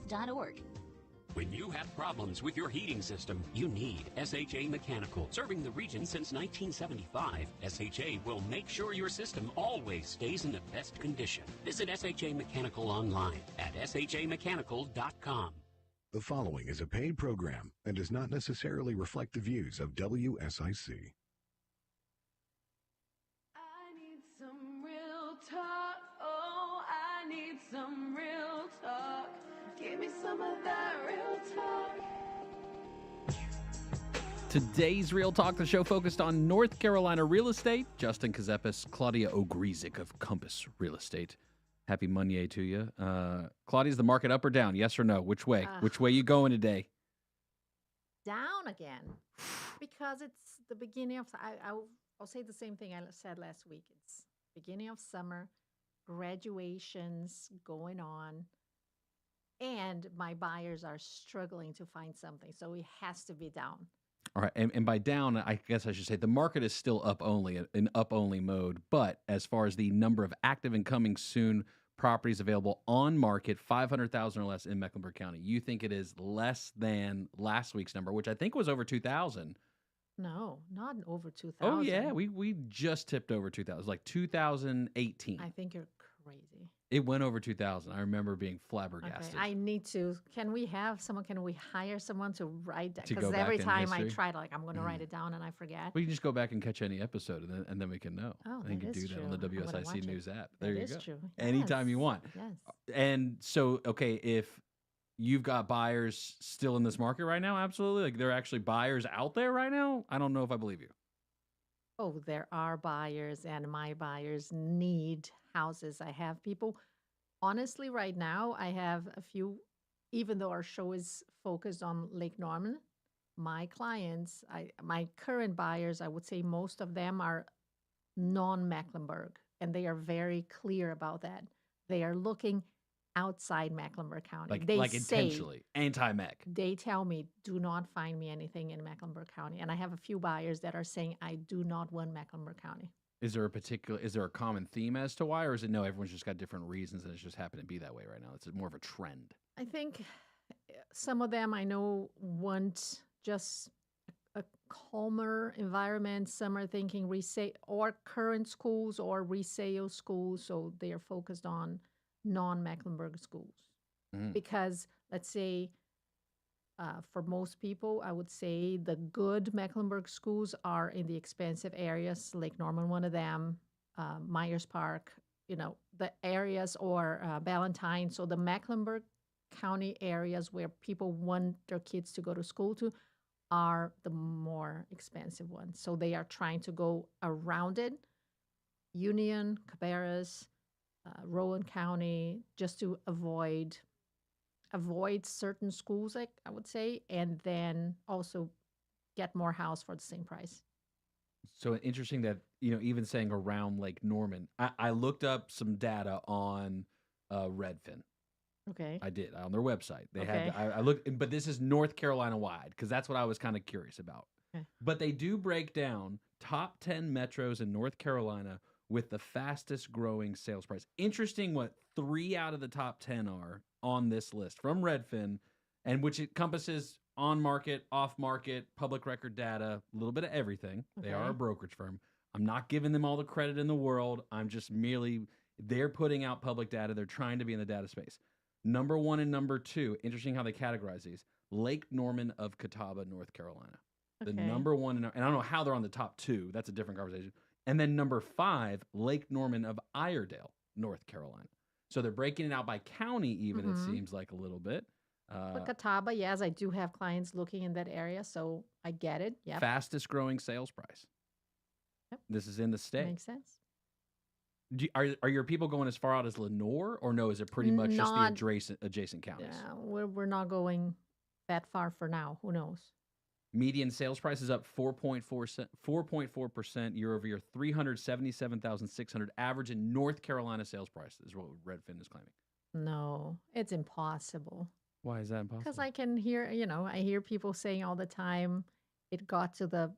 SHA.org. When you have problems with your heating system, you need SHA Mechanical. Serving the region since 1975, SHA will make sure your system always stays in the best condition. Visit SHA Mechanical online at shamechanical.com. The following is a paid program and does not necessarily reflect the views of WSIC. I need some real talk. Oh, I need some real talk. Give me some of that real talk. Today's Real Talk, the show focused on North Carolina real estate. Justin Ckezepis, Claudia Ogrizek of Compass Real Estate. Happy Monday to you. Claudia, is the market up or down? Yes or no? Which way? Which way you going today? Down again, because it's the beginning of. I'll say the same thing I said last week. It's beginning of summer, graduations going on, and my buyers are struggling to find something, so it has to be down. All right, and by down, I guess I should say the market is still up only, in up only mode. But as far as the number of active and coming soon properties available on market, 500,000 or less in Mecklenburg County, you think it is less than last week's number, which I think was over 2,000. No, not over 2,000. Oh yeah, we just tipped over 2,000, like 2018. I think you're crazy. It went over 2,000. I remember being flabbergasted. Okay, I need to. Can we hire someone to write that? To go Because back every in time I history? try to, I'm going to write it down and I forget. We can just go back and catch any episode, and then we can know. Oh, I think you that can is do that on the true. I'm gonna WSIC watch News it. app. There That you is go. true. Anytime you Yes, want. Yes. And so, okay, if you've got buyers still in this market right now, absolutely. Like, there are actually buyers out there right now. I don't know if I believe you. Oh, there are buyers, and my buyers need houses. I have people. Honestly, right now, I have a few, even though our show is focused on Lake Norman, my clients, my current buyers, I would say most of them are non-Mecklenburg, and they are very clear about that. They are looking outside Mecklenburg County. Like, They like say, intentionally anti-mech. they tell me, do not find me anything in Mecklenburg County. And I have a few buyers that are saying, I do not want Mecklenburg County. Is there a common theme as to why, or is it no, everyone's just got different reasons and it's just happened to be that way right now? It's more of a trend. I think some of them I know want just a calmer environment. Some are thinking resale or current schools or resale schools. So they are focused on non-Mecklenburg schools. Because let's say for most people, I would say the good Mecklenburg schools are in the expensive areas, Lake Norman, one of them, Myers Park, the areas, or Ballantyne. So the Mecklenburg County areas where people want their kids to go to school to are the more expensive ones. So they are trying to go around it. Union, Cabarrus, Rowan County, just to avoid certain schools, like I would say, and then also get more house for the same price. So interesting that, even saying around Lake Norman, I looked up some data on Redfin. Okay. I did on their website. They Okay. had, I looked, but this is North Carolina wide because that's what I was kind of curious about. Okay. But they do break down top 10 metros in North Carolina with the fastest growing sales price. Interesting what 3 out of the top 10 are on this list from Redfin, and which encompasses on market, off market, public record data, a little bit of everything. They are a Okay. brokerage firm. I'm not giving them all the credit in the world. I'm just they're putting out public data. They're trying to be in the data space. Number 1 and number 2, interesting how they categorize these. Lake Norman of Catawba, North Carolina. The Okay. number 1, and I don't know how they're on the top 2. That's a different conversation. And then number 5, Lake Norman of Iredell, North Carolina. So they're breaking it out by county even, it seems like a little bit. But Catawba, yes, I do have clients looking in that area, so I get it. Yeah, Fastest growing sales price. Yep. This is in the state. makes sense. Are your people going as far out as Lenore, or no, is it pretty much just the Not- adjacent counties? Yeah, we're not going that far for now. Who knows? Median sales price is up 4.4% year over year, 377,600 average in North Carolina sales price is what Redfin is claiming. No, it's impossible. Why is that impossible? Because I can hear, I hear people saying all the time, it got to the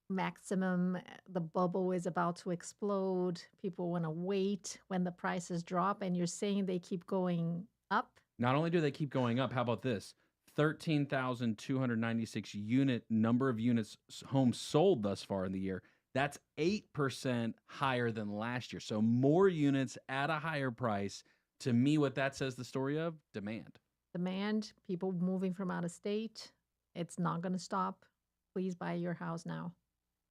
maximum, the bubble is about to explode. People want to wait when the prices drop, and you're saying they keep going up. Not only do they keep going up, how about this? 13,296 number of units homes sold thus far in the year. That's 8% higher than last year. So more units at a higher price. To me, what that says the story of demand. Demand, people moving from out of state. It's not going to stop. Please buy your house now.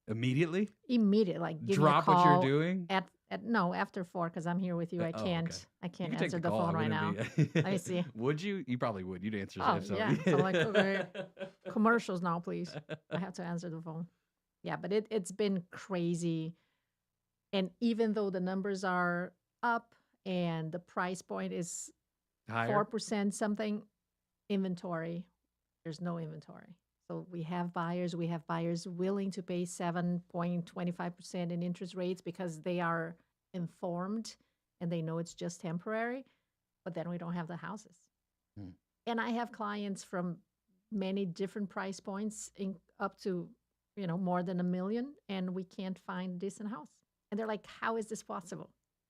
Immediately? Immediately, like give Drop me a what call you're doing? at no, after 4 because I'm here with you. I Oh, can't okay. I You can't can take answer the the call. phone I right now. wouldn't Let me see. Would you? You probably would. You'd answer Oh if so. yeah. So I'm like, okay, commercials now, please. I have to answer the phone. Yeah, but it's been crazy. And even though the numbers are up and the price point is Higher? 4% something, inventory, there's no inventory. So we have buyers willing to pay 7.25% in interest rates because they are informed and they know it's just temporary, but then we don't have the houses. Hmm. And I have clients from many different price points up to, more than $1 million, and we can't find a decent house. And they're like, how is this possible?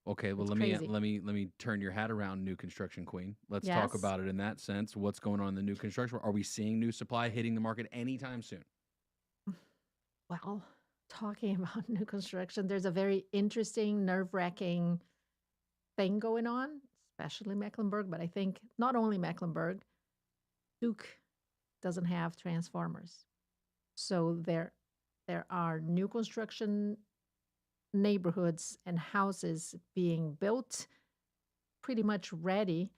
Okay, well It's let crazy. me turn your hat around, new construction queen. Let's talk Yes. about it in that sense. What's going on in the new construction? Are we seeing new supply hitting the market anytime soon? Well, talking about new construction, there's a very interesting, nerve-wracking thing going on, especially Mecklenburg, but I think not only Mecklenburg, Duke doesn't have transformers. So there are new construction neighborhoods and houses being built pretty much ready,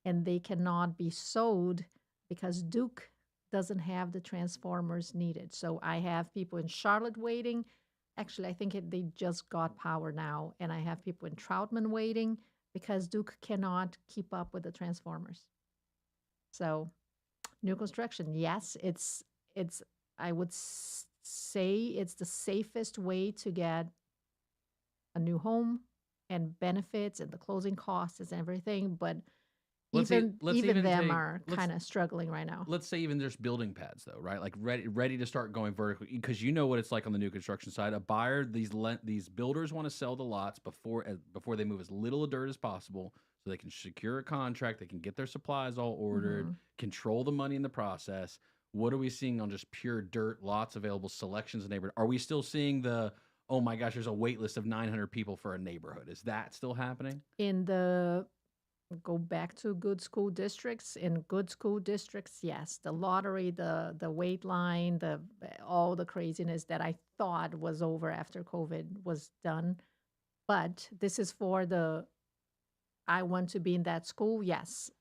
and they cannot be sold because Duke doesn't have the transformers needed. So I have people in Charlotte waiting. Actually, I think they just got power now, and I have people in Troutman waiting because Duke cannot keep up with the transformers. So new construction, yes, it's I would say it's the safest way to get a new home and benefits and the closing costs and everything, but Let's even them take- are let's- kind of struggling right now. Let's say even there's building pads though, right? Like ready to start going vertically, because you know what it's like on the new construction side. A buyer, these builders want to sell the lots before they move as little dirt as possible, so they can secure a contract, they can get their supplies all ordered, control the money in the process. What are we seeing on just pure dirt, lots available, selections in neighborhood? Are we still seeing the, oh my gosh, there's a wait list of 900 people for a neighborhood? Is that still happening? Go back to good school districts. In good school districts, yes, the lottery, the wait line, all the craziness that I thought was over after COVID was done. But this is for I want to be in that school. Yes,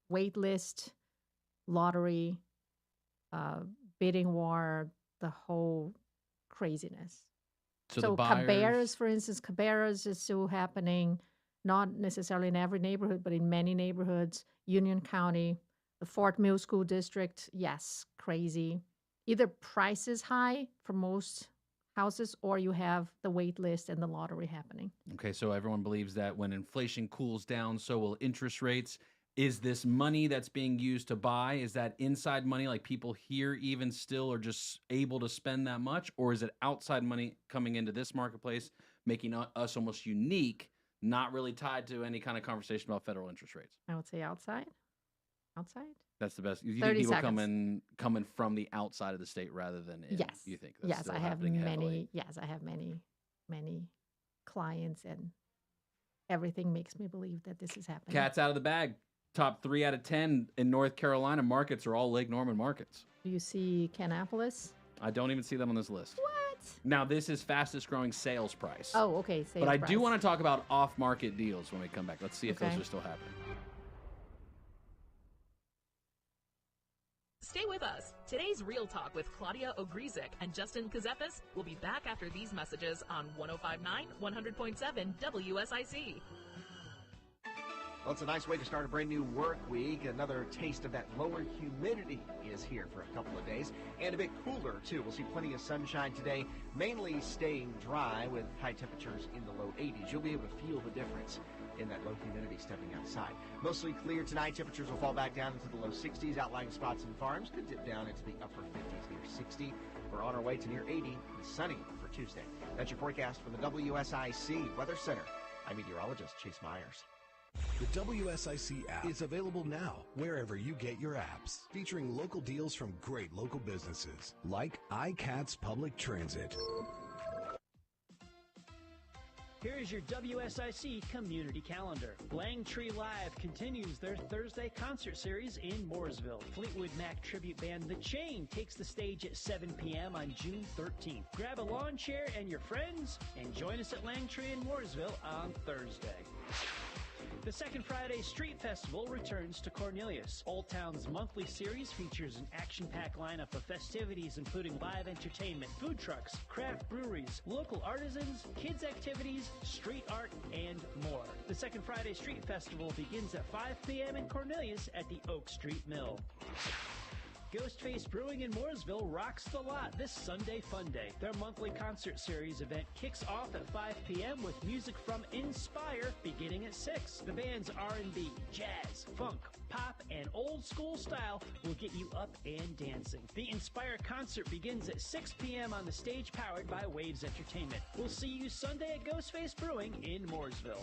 wait list, lottery, bidding war, the whole craziness. So So the buyers, Cabarrus, for instance, Cabarrus is still happening, not necessarily in every neighborhood, but in many neighborhoods. Union County, the Fort Mill School District, yes, crazy. Either price is high for most houses, or you have the wait list and the lottery happening. okay, so everyone believes that when inflation cools down, so will interest rates. Is this money that's being used to buy, is that inside money, like people here even still are just able to spend that much? Or is it outside money coming into this marketplace, making us almost unique, not really tied to any kind of conversation about federal interest rates? I would say outside. Outside? That's the best. You think 30 people seconds. coming from the outside of the state rather than in? Yes. You think that's Yes, still I have happening heavily? I have many clients, and everything makes me believe that this is happening. Cat's out of the bag. Top 3 out of 10 in North Carolina markets are all Lake Norman markets. Do you see Kannapolis? I don't even see them on this list. What? Now, this is fastest growing sales price. Oh, okay. But I do want to talk about off-market deals when we come back. Let's see if those Okay. are still happening. Stay with us. Today's Real Talk with Claudia Ogrizek and Justin Ckezepis will be back after these messages on 105.9, 100.7 WSIC. Well, it's a nice way to start a brand new work week. Another taste of that lower humidity is here for a couple of days, and a bit cooler too. We'll see plenty of sunshine today, mainly staying dry with high temperatures in the low 80s. You'll be able to feel the difference in that low humidity stepping outside. Mostly clear tonight. Temperatures will fall back down into the low 60s. Outlying spots and farms could dip down into the upper 50s near 60. We're on our way to near 80 and sunny for Tuesday. That's your forecast from the WSIC Weather Center. I'm meteorologist Chase Myers. The WSIC app is available now wherever you get your apps, featuring local deals from great local businesses like iCats Public Transit. Here's your WSIC community calendar. Langtree Live continues their Thursday concert series in Mooresville. Fleetwood Mac tribute band The Chain takes the stage at 7 p.m. on June 13th. Grab a lawn chair and your friends and join us at Langtree in Mooresville on Thursday. The Second Friday Street Festival returns to Cornelius. Old Town's monthly series features an action-packed lineup of festivities including live entertainment, food trucks, craft breweries, local artisans, kids activities, street art, and more. The Second Friday Street Festival begins at 5 p.m. in Cornelius at the Oak Street Mill. Ghostface Brewing in Mooresville rocks the lot this Sunday Fun Day. Their monthly concert series event kicks off at 5 p.m. with music from Inspire beginning at 6. The band's R&B, jazz, funk, pop, and old school style will get you up and dancing. The Inspire concert begins at 6 p.m. on the stage powered by Waves Entertainment. We'll see you Sunday at Ghostface Brewing in Mooresville.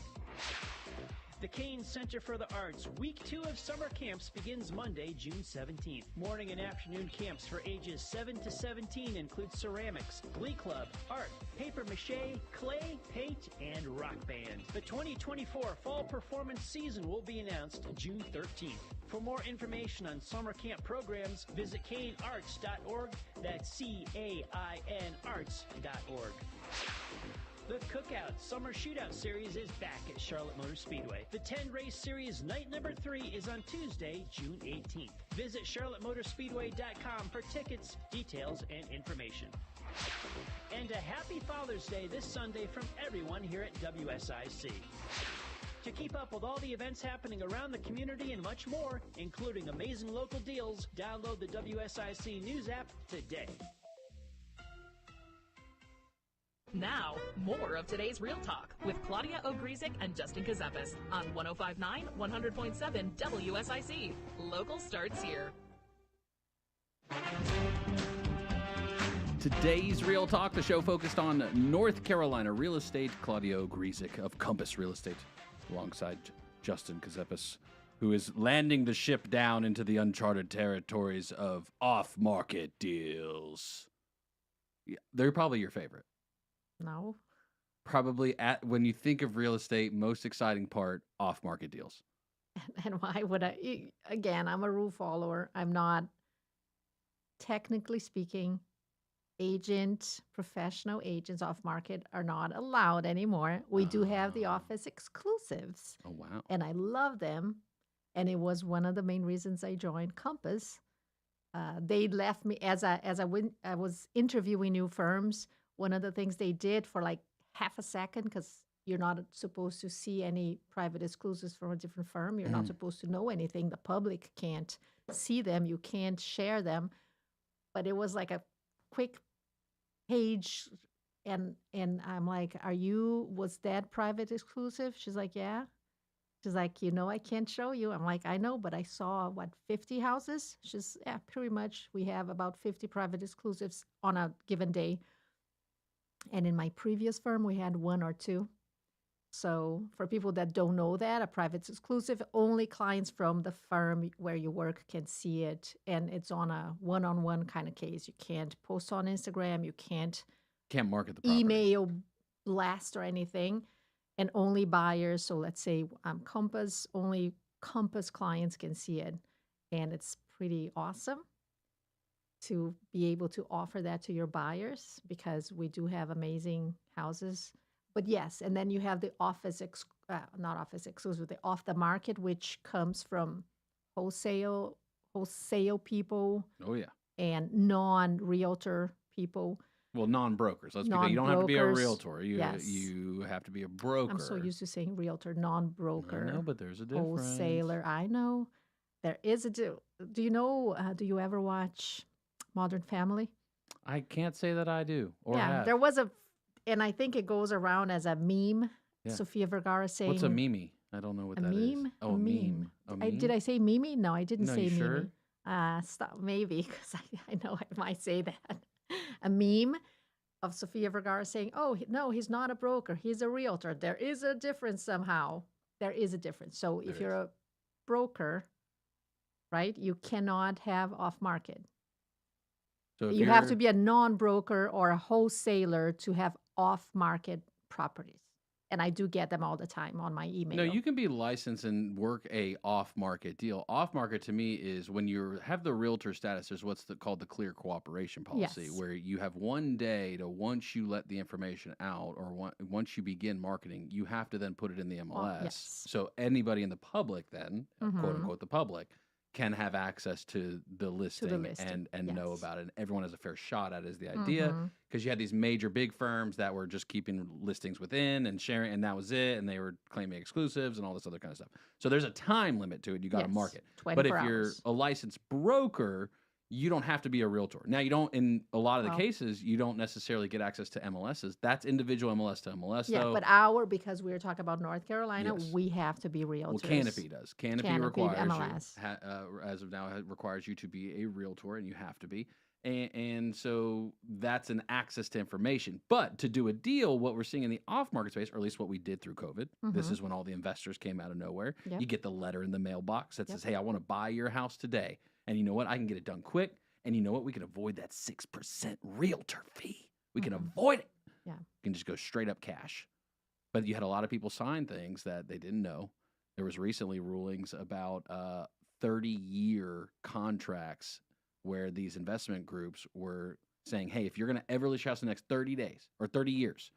The Kane Center for the Arts Week 2 of summer camps begins Monday, June 17th. Morning and afternoon camps for ages 7 to 17 include ceramics, glee club, art, paper mache, clay, paint, and rock band. The 2024 fall performance season will be announced June 13th. For more information on summer camp programs, visit canearts.org. That's CAIN arts.org. The Cookout Summer Shootout Series is back at Charlotte Motor Speedway. The 10-race series night number 3 is on Tuesday, June 18th. Visit charlottemotorspeedway.com for tickets, details, and information. And a happy Father's Day this Sunday from everyone here at WSIC. To keep up with all the events happening around the community and much more, including amazing local deals, download the WSIC News app today. Now, more of today's Real Talk with Claudia Ogrizek and Justin Ckezepis on 105.9, 100.7 WSIC. Local starts here. Today's Real Talk, the show focused on North Carolina real estate. Claudia Ogrizek of Compass Real Estate, alongside Justin Ckezepis, who is landing the ship down into the uncharted territories of off-market deals. Yeah, they're probably your favorite. No. Probably when you think of real estate, most exciting part, off-market deals. And why would I? Again, I'm a rule follower. I'm not, technically speaking, professional agents off market are not allowed anymore. We do have the office exclusives. Oh, wow. And I love them. And it was one of the main reasons I joined Compass. They left me as I was interviewing new firms. One of the things they did for like half a second, because you're not supposed to see any private exclusives from a different firm. You're not supposed to know anything. The public can't see them. You can't share them. But it was like a quick page. And I'm like, was that private exclusive? She's like, yeah. She's like, I can't show you. I'm like, I know, but I saw, 50 houses? She's, yeah, pretty much. We have about 50 private exclusives on a given day. And in my previous firm, we had 1 or 2. So for people that don't know that, a private exclusive, only clients from the firm where you work can see it. And it's on a one-on-one kind of case. You can't post on Instagram. You can't market the property. Email blast or anything. And only buyers. So let's say Compass, only Compass clients can see it. And it's pretty awesome to be able to offer that to your buyers, because we do have amazing houses. But yes, and then you have the not office exclusive, the off the market, which comes from wholesale people. Oh yeah. And non-realtor people. Well, non-brokers. Let's be clear. You don't have to be a realtor. You have to be a broker. I'm so used to saying realtor, non-broker. I know, but there's a difference. Wholesaler. I know. There is a do you ever watch Modern Family? I can't say that I do. There was and I think it goes around as a meme. Yeah. Sofia Vergara saying. What's a meme? I don't know what that is. Oh, a meme. A meme? Did I say meme? No, I didn't say meme. Sure? Stop, maybe, because I know I might say that. A meme of Sofia Vergara saying, "Oh no, he's not a broker. He's a realtor. There is a difference somehow." there is a difference. So There if you're is. a broker, right, you cannot have off market. So if You have you're to be a non-broker or a wholesaler to have off-market properties. And I do get them all the time on my email. No, you can be licensed and work a off-market deal. Off-market to me is when you have the realtor status. There's what's called the clear cooperation policy, Yes. where you have one day to once you let the information out or once you begin marketing, you have to then put it in the MLS. yes. So anybody in the public then, quote Mhm. unquote, the public can have access to the listing, listing, and know yes. about it. And everyone has a fair shot at it is the idea. Mhm. Because you had these major big firms that were just keeping listings within and sharing, and that was it, and they were claiming exclusives and all this other kind of stuff. So there's a time limit to it. You got to Yes, market. 24 But if you're hours. a licensed broker, you don't have to be a realtor. Now, you don't, in a lot of the Well- cases, you don't necessarily get access to MLSs. That's individual MLS to MLS, Yeah, though. but because we were talking about North Carolina, Yes. we have to be realtors. Well, Canopy does. Canopy Canopy, requires MLS. you, as of now, requires you to be a realtor, and you have to be. And so that's an access to information. But to do a deal, what we're seeing in the off-market space, or at least what we did through COVID, this Mhm. is when all the investors came out of nowhere. Yep. You get the letter in the mailbox that Yep. says, hey, I want to buy your house today. And you know what? I can get it done quick. And you know what? We can avoid that 6% realtor fee. We can Mhm. avoid it. Yeah. You can just go straight up cash. But you had a lot of people sign things that they didn't know. There was recently rulings about 30-year contracts where these investment groups were saying, hey, if you're going to ever list your house in the next 30 days or 30 years,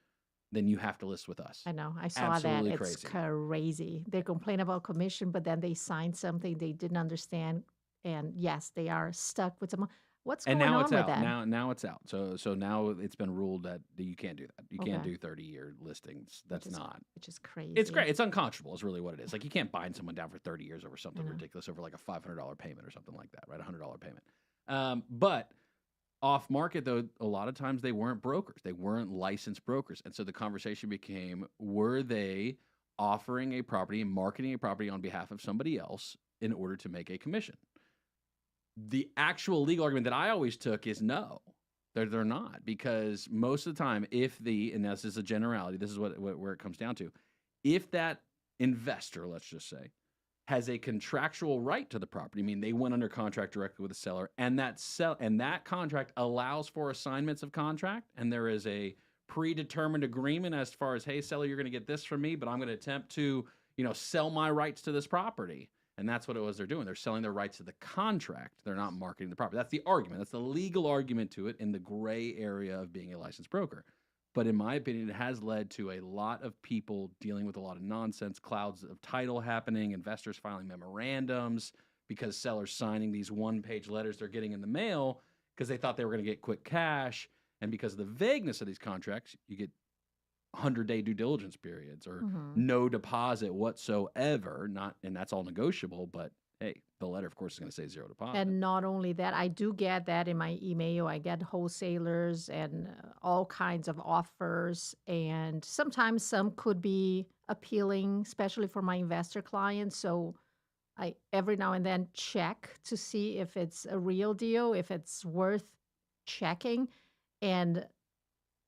then you have to list with us. I know. I saw Absolutely that. It's crazy. crazy. They complain about commission, but then they signed something they didn't understand. And yes, they are stuck with some. What's And going now on it's with out. that? Now it's out. So now it's been ruled that you can't do that. You can't Okay. do 30-year listings. That's not. Which is crazy. It's great. It's unconscionable is really what it is. Like you can't bind someone down for 30 years over something know. ridiculous, over like a $500 payment or something like that, right? A $100 payment. But off market, though, a lot of times they weren't brokers. They weren't licensed brokers. And so the conversation became, were they offering a property and marketing a property on behalf of somebody else in order to make a commission? The actual legal argument that I always took is no, they're not, because most of the time, and this is a generality, this is where it comes down to, if that investor, let's just say, has a contractual right to the property, I mean, they went under contract directly with the seller, and that contract allows for assignments of contract, and there is a predetermined agreement as far as, hey, seller, you're going to get this from me, but I'm going to attempt to, sell my rights to this property. And that's what it was they're doing. They're selling their rights to the contract. They're not marketing the property. That's the argument. That's the legal argument to it in the gray area of being a licensed broker. But in my opinion, it has led to a lot of people dealing with a lot of nonsense, clouds of title happening, investors filing memorandums because sellers signing these one-page letters they're getting in the mail because they thought they were going to get quick cash. And because of the vagueness of these contracts, you get 100-day due diligence periods or no deposit whatsoever. And that's all negotiable. But hey, the letter, of course, is going to say zero deposit. And not only that, I do get that in my email. I get wholesalers and all kinds of offers. And sometimes some could be appealing, especially for my investor clients. So I every now and then check to see if it's a real deal, if it's worth checking. And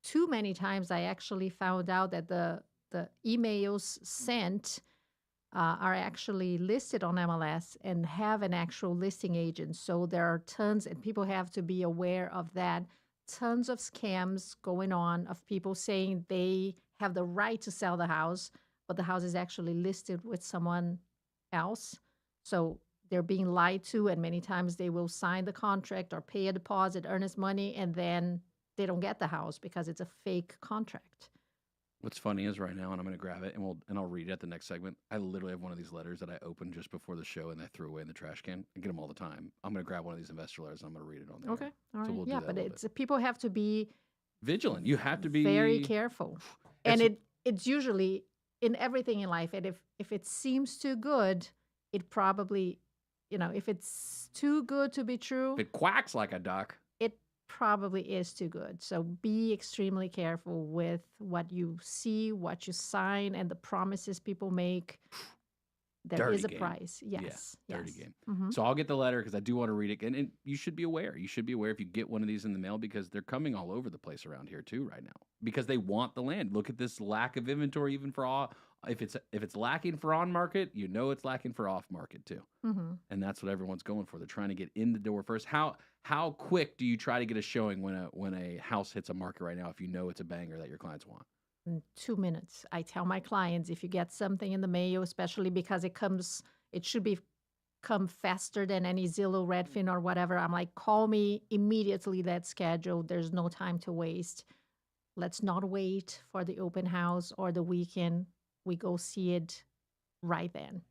too many times I actually found out that the emails sent are actually listed on MLS and have an actual listing agent. So there are tons, and people have to be aware of that. Tons of scams going on of people saying they have the right to sell the house, but the house is actually listed with someone else. So they're being lied to, and many times they will sign the contract or pay a deposit, earnest money, and then they don't get the house because it's a fake contract. What's funny is right now, and I'm going to grab it, and I'll read it at the next segment. I literally have one of these letters that I opened just before the show, and I threw away in the trash can. I get them all the time. I'm going to grab one of these investor letters, and I'm going to read it on there. Okay, all right. So we'll do Yeah, that but a little it's people have to be vigilant. You have to be very careful, and it's usually in everything in life. And if it seems too good, it probably, if it's too good to be true, If it quacks like a duck. it probably is too good. So be extremely careful with what you see, what you sign, and the promises people make. There Dirty is a game. price. Yes. Yeah, dirty yes. game. Mhm. So I'll get the letter because I do want to read it. And you should be aware. You should be aware if you get one of these in the mail because they're coming all over the place around here too right now because they want the land. Look at this lack of inventory even for if it's lacking for on market, you know it's lacking for off market too. Mm-hmm. And that's what everyone's going for. They're trying to get in the door first. How quick do you try to get a showing when a house hits a market right now if you know it's a banger that your clients want? In 2 minutes. I tell my clients, if you get something in the mail, especially because it should come faster than any Zillow, Redfin, or whatever. I'm like, call me immediately. That's scheduled. There's no time to waste. Let's not wait for the open house or the weekend. We go see it right then.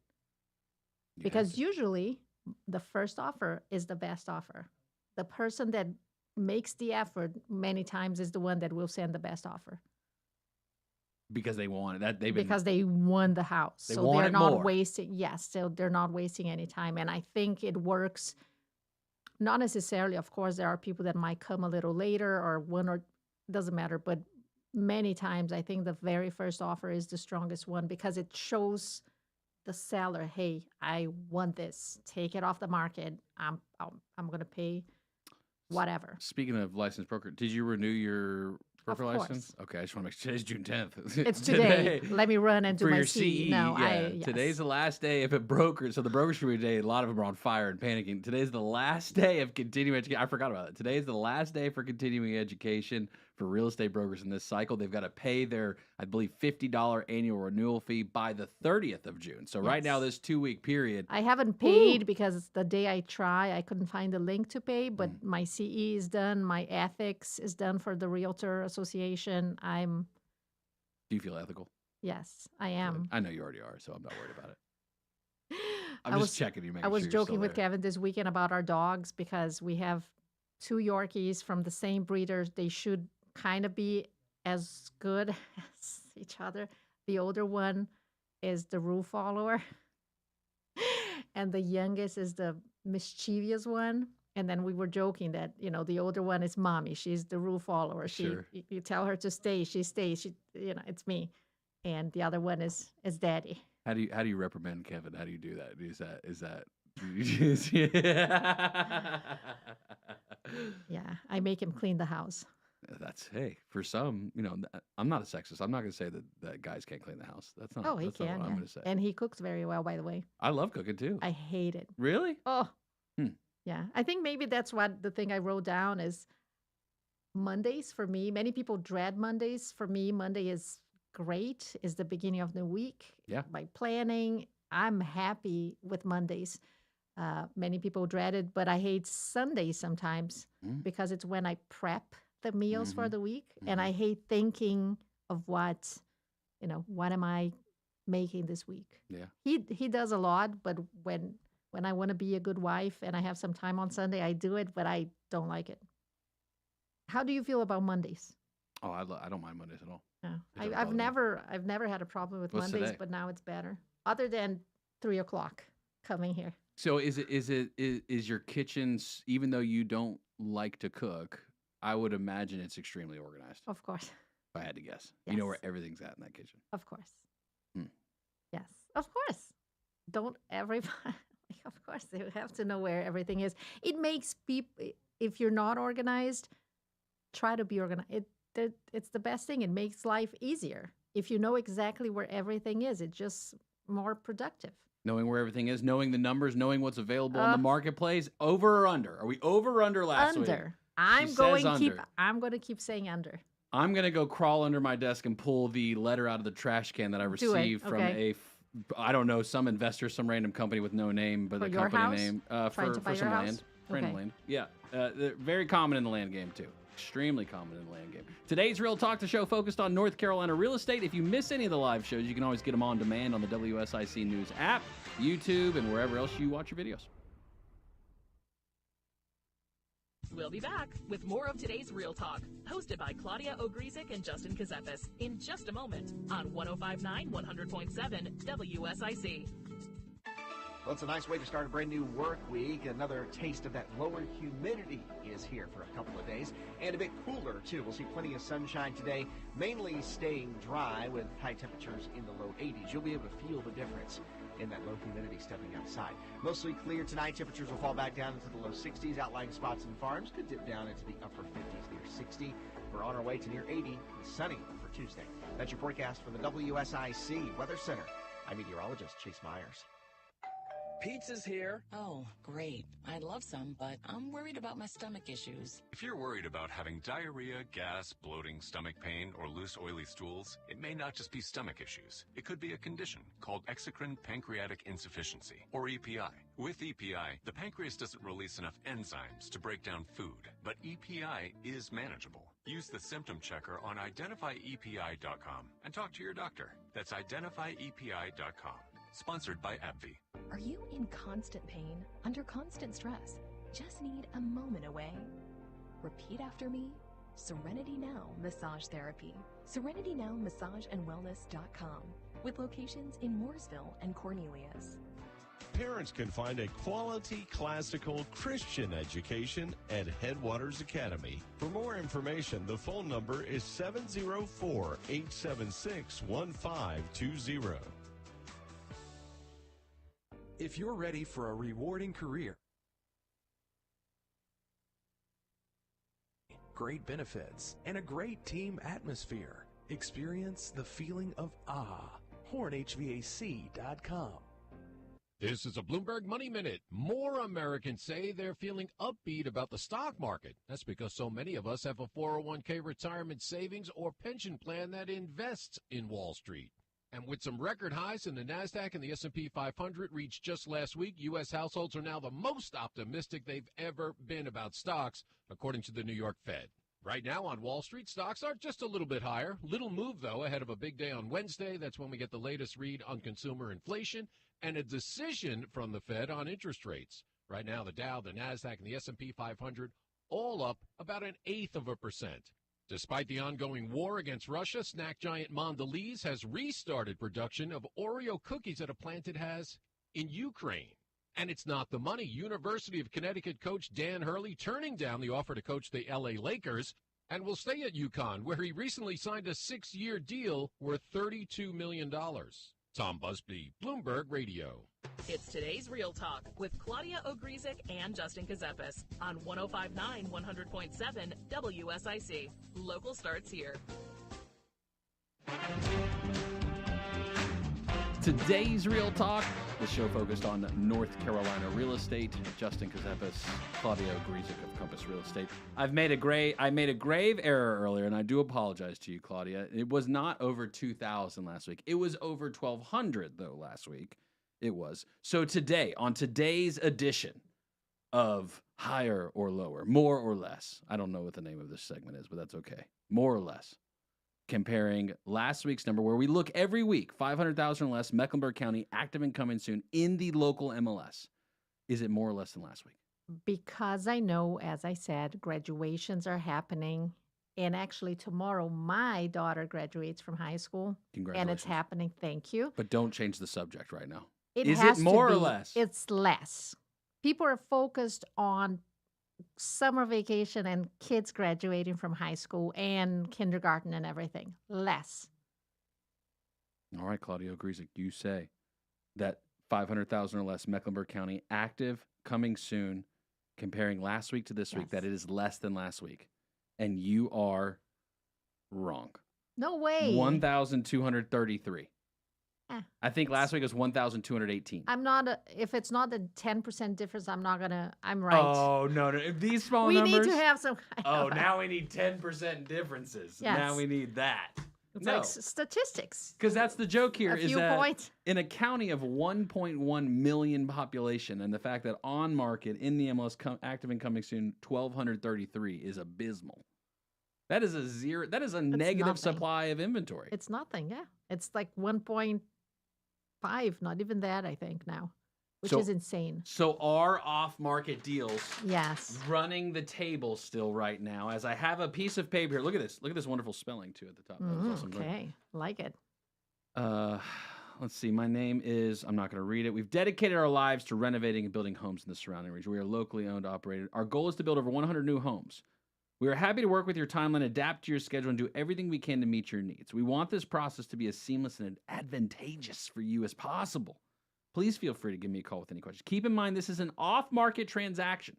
Because usually the first offer is the best offer. The person that makes the effort many times is the one that will send the best offer. Because they want it. Because they won the house. They so want they're it not more. wasting. Yes, so they're not wasting any time. And I think it works. Not necessarily, of course, there are people that might come a little later or doesn't matter. But many times I think the very first offer is the strongest one because it shows the seller, hey, I want this. Take it off the market. I'm going to pay whatever. Speaking of licensed broker, did you renew your broker Of course. license? Okay, I just want to make sure. Today's June 10th. It's today. Let me run and do for my your CE. CE. No, Yes. Today's the last day of a broker. So the brokers for today, a lot of them are on fire and panicking. Today's the last day of continuing education. I forgot about it. Today's the last day for continuing education for real estate brokers in this cycle. They've got to pay their, I believe, $50 annual renewal fee by the 30th of June. So right now, this 2-week period. I haven't paid because the day I try, I couldn't find the link to pay, but my CE is done. My ethics is done for the Realtor Association. Do you feel ethical? Yes, I am. I know you already are, so I'm not worried about it. I'm just checking you. I was joking with Kevin this weekend about our dogs because we have 2 Yorkies from the same breeders. They should kind of be as good as each other. The older one is the rule follower, and the youngest is the mischievous one. And then we were joking that, the older one is mommy. She's the rule follower. Sure. You tell her to stay, she stays. It's me. And the other one is daddy. How do you reprimand Kevin? How do you do that? Yeah, I make him clean the house. Hey, for some, I'm not a sexist. I'm not going to say that guys can't clean the house. That's not. Oh, he that's not can. what I'm Yeah. going to say. And he cooks very well, by the way. I love cooking too. I hate it. Really? Oh, yeah. I think maybe that's what the thing I wrote down is Mondays for me. Many people dread Mondays. For me, Monday is great. Is the beginning of the week. Yeah. By planning, I'm happy with Mondays. Many people dread it, but I hate Sundays sometimes because it's when I prep the meals for the week, and I hate thinking of what am I making this week. Yeah. He does a lot, but when I want to be a good wife and I have some time on Sunday, I do it, but I don't like it. How do you feel about Mondays? Oh, I don't mind Mondays at all. Yeah. I've never had a problem with What's Mondays, today? but now it's better. Other than 3:00 coming here. So is your kitchen, even though you don't like to cook, I would imagine it's extremely organized. Of course. If I had to guess. Yes. You know where everything's at in that kitchen. Of course. Hmm. Yes, of course. Don't everybody. Of course, they have to know where everything is. It makes people. If you're not organized, try to be organized. It's the best thing. It makes life easier. If you know exactly where everything is, it's just more productive. Knowing where everything is, knowing the numbers, knowing what's available in the marketplace. Over or under? Are we over or under last week? Under. I'm going to keep saying under. I'm going to go crawl under my desk and pull the letter out of the trash can that I received from I don't know, some investor, some random company with no name, but for the your company house? name for some your land. house? Random Okay. land. Yeah. They're very common in the land game, too. Extremely common in the land game. Today's Real Talk, the show focused on North Carolina real estate. If you miss any of the live shows, you can always get them on demand on the WSIC News app, YouTube, and wherever else you watch your videos. We'll be back with more of today's Real Talk, hosted by Claudia Ogrizek and Justin Ckezepis, in just a moment on 105.9 100.7 WSIC. Well, it's a nice way to start a brand new work week. Another taste of that lower humidity is here for a couple of days, and a bit cooler too. We'll see plenty of sunshine today, mainly staying dry with high temperatures in the low 80s. You'll be able to feel the difference in that low humidity stepping outside. Mostly clear tonight. Temperatures will fall back down into the low 60s. Outlying spots and farms could dip down into the upper 50s near 60. We're on our way to near 80 and sunny for Tuesday. That's your forecast from the WSIC Weather Center. I'm meteorologist Chase Myers. Pizza's here. Oh, great. I'd love some, but I'm worried about my stomach issues. If you're worried about having diarrhea, gas, bloating, stomach pain, or loose, oily stools, it may not just be stomach issues. It could be a condition called exocrine pancreatic insufficiency, or EPI. With EPI, the pancreas doesn't release enough enzymes to break down food, but EPI is manageable. Use the symptom checker on identifyepi.com and talk to your doctor. That's identifyepi.com. Sponsored by AbbVie. Are you in constant pain, under constant stress? Just need a moment away? Repeat after me. Serenity Now Massage Therapy. SerenityNowMassageandWellness.com, with locations in Mooresville and Cornelius. Parents can find a quality classical Christian education at Headwaters Academy. For more information, the phone number is 704-876-1520. If you're ready for a rewarding career, great benefits, and a great team atmosphere, experience the feeling of HornHVAC.com. This is a Bloomberg Money Minute. More Americans say they're feeling upbeat about the stock market. That's because so many of us have a 401k retirement savings or pension plan that invests in Wall Street. And with some record highs in the NASDAQ and the S&P 500 reached just last week, U.S. households are now the most optimistic they've ever been about stocks, according to the New York Fed. Right now on Wall Street, stocks are just a little bit higher. Little move, though, ahead of a big day on Wednesday. That's when we get the latest read on consumer inflation and a decision from the Fed on interest rates. Right now, the Dow, the NASDAQ, and the S&P 500 all up about 0.1%. Despite the ongoing war against Russia, snack giant Mondelez has restarted production of Oreo cookies at a plant it has in Ukraine. And it's not the money. University of Connecticut coach Dan Hurley turning down the offer to coach the L.A. Lakers and will stay at UConn, where he recently signed a 6-year deal worth $32 million. Tom Busby, Bloomberg Radio. It's today's Real Talk with Claudia Ogrizek and Justin Ckezepis on 105.9 100.7 WSIC. Local starts here. Today's Real Talk, the show focused on North Carolina real estate. Justin Ckezepis, Claudia Ogrizek of Compass Real Estate. I made a grave error earlier, and I do apologize to you, Claudia. It was not over 2,000 last week. It was over 1,200 though last week. It was. So today, on today's edition of Higher or Lower, More or Less. I don't know what the name of this segment is, but that's okay. More or Less. Comparing last week's number, where we look every week, 500,000 or less, Mecklenburg County, active and coming soon in the local MLS. Is it more or less than last week? Because I know, as I said, graduations are happening. And actually tomorrow, my daughter graduates from high school. Congratulations. And it's happening. Thank you. But don't change the subject right now. Is it more or less? It's less. People are focused on summer vacation and kids graduating from high school and kindergarten and everything. Less. All right, Claudia Ogrizek, you say that 500,000 or less Mecklenburg County active, coming soon, comparing last week to this week, that it is less than last week. And you are wrong. No way. 1,233. I think last week was 1,218. If it's not a 10% difference, I'm right. Oh, no. If these small numbers. We need to have some. Now we need 10% differences. Yes. Now we need that. It's like statistics. Because that's the joke here. Is that points. In a county of 1.1 million population, and the fact that on market in the MLS active and coming soon, 1,233 is abysmal. That is a zero. That is a negative supply of inventory. It's nothing. Yeah, it's like 1.5, not even that. I think now, which is insane. So our off-market deals, running the table still right now. As I have a piece of paper here. Look at this. Look at this wonderful spelling too at the top. Awesome. Okay, like it. Let's see. My name is. I'm not going to read it. We've dedicated our lives to renovating and building homes in the surrounding region. We are locally owned, operated. Our goal is to build over 100 new homes. We are happy to work with your timeline, adapt to your schedule, and do everything we can to meet your needs. We want this process to be as seamless and advantageous for you as possible. Please feel free to give me a call with any questions. Keep in mind, this is an off-market transaction,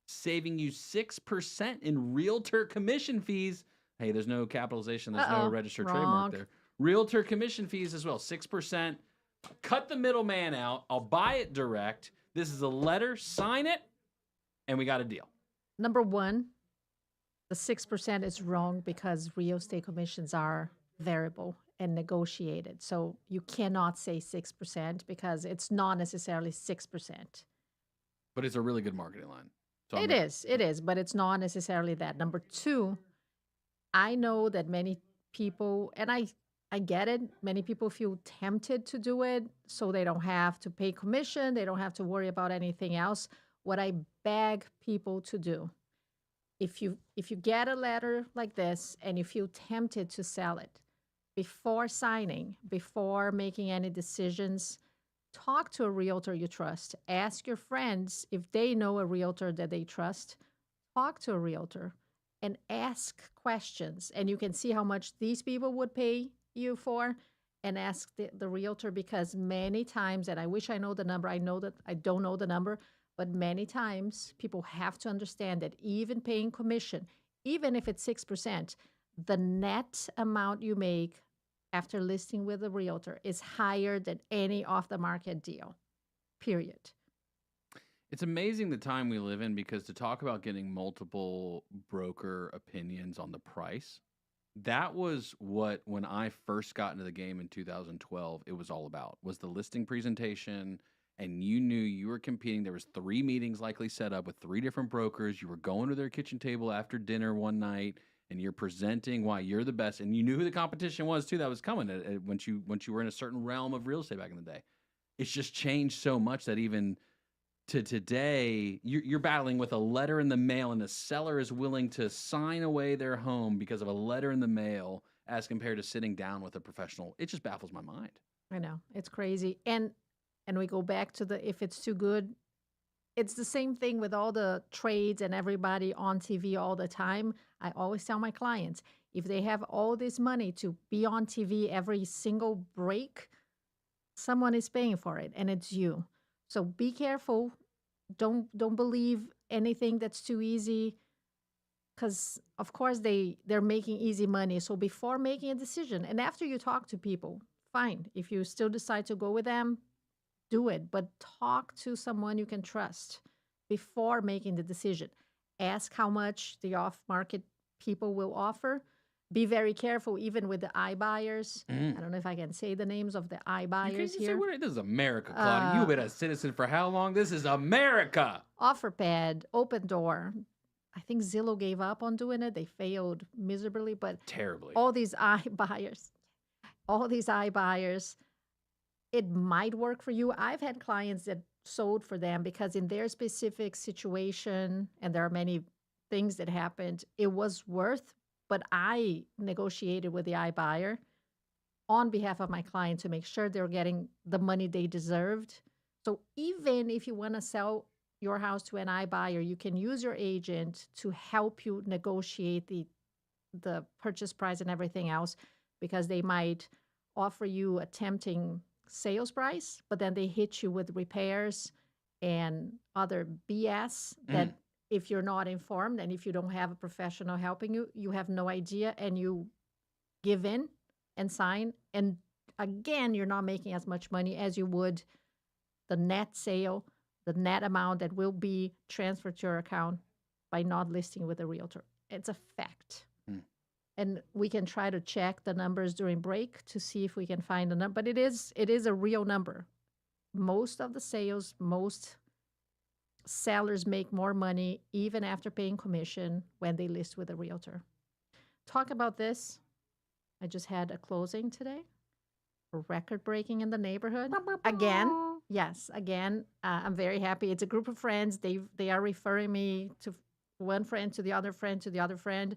saving you 6% in realtor commission fees. Hey, there's no capitalization. There's Uh-oh, no registered wrong. trademark there. Realtor commission fees as well, 6%. Cut the middleman out. I'll buy it direct. This is a letter. Sign it, and we got a deal. Number one, the 6% is wrong because real estate commissions are variable and negotiated. So you cannot say 6% because it's not necessarily 6%. But it's a really good marketing line. So It is, but it's not necessarily that. Number two, I know that many people, and I get it, many people feel tempted to do it so they don't have to pay commission, they don't have to worry about anything else. What I beg people to do, if you get a letter like this and you feel tempted to sell it, before signing, before making any decisions, talk to a realtor you trust. Ask your friends if they know a realtor that they trust. Talk to a realtor and ask questions. And you can see how much these people would pay you for, and ask the realtor, because many times, and I wish I know the number, I know that I don't know the number, but many times people have to understand that even paying commission, even if it's 6%, the net amount you make after listing with a realtor is higher than any off-the-market deal, period. It's amazing the time we live in, because to talk about getting multiple broker opinions on the price, that was what, when I first got into the game in 2012, it was all about, was the listing presentation. And you knew you were competing. There was 3 meetings likely set up with 3 different brokers. You were going to their kitchen table after dinner one night, and you're presenting why you're the best. And you knew who the competition was too that was coming once you were in a certain realm of real estate back in the day. It's just changed so much that even to today, you're battling with a letter in the mail, and the seller is willing to sign away their home because of a letter in the mail, as compared to sitting down with a professional. It just baffles my mind. I know, it's crazy. And we go back to the, if it's too good, it's the same thing with all the trades and everybody on TV all the time. I always tell my clients, if they have all this money to be on TV every single break, someone is paying for it, and it's you. So be careful. Don't believe anything that's too easy, because of course they're making easy money. So before making a decision, and after you talk to people, fine. If you still decide to go with them, do it. But talk to someone you can trust before making the decision. Ask how much the off-market people will offer. Be very careful, even with the iBuyers. I don't know if I can say the names of the iBuyers here. This is America, Claudia. You've been a citizen for how long? This is America. OfferPad, Open Door. I think Zillow gave up on doing it. They failed miserably, but terribly. All these iBuyers, it might work for you. I've had clients that sold for them because in their specific situation, and there are many things that happened, it was worth. But I negotiated with the iBuyer on behalf of my client to make sure they're getting the money they deserved. So even if you want to sell your house to an iBuyer, you can use your agent to help you negotiate the purchase price and everything else, because they might offer you a tempting sales price, but then they hit you with repairs and other BS that if you're not informed and if you don't have a professional helping you, you have no idea, and you give in and sign. And again, you're not making as much money as you would the net sale, the net amount that will be transferred to your account by not listing with a realtor. It's a fact. And we can try to check the numbers during break to see if we can find a number, but it is a real number. Most of the sales, most sellers make more money even after paying commission when they list with a realtor. Talk about this. I just had a closing today. Record breaking in the neighborhood. Again. Yes, again. I'm very happy. It's a group of friends. They are referring me to one friend, to the other friend, to the other friend.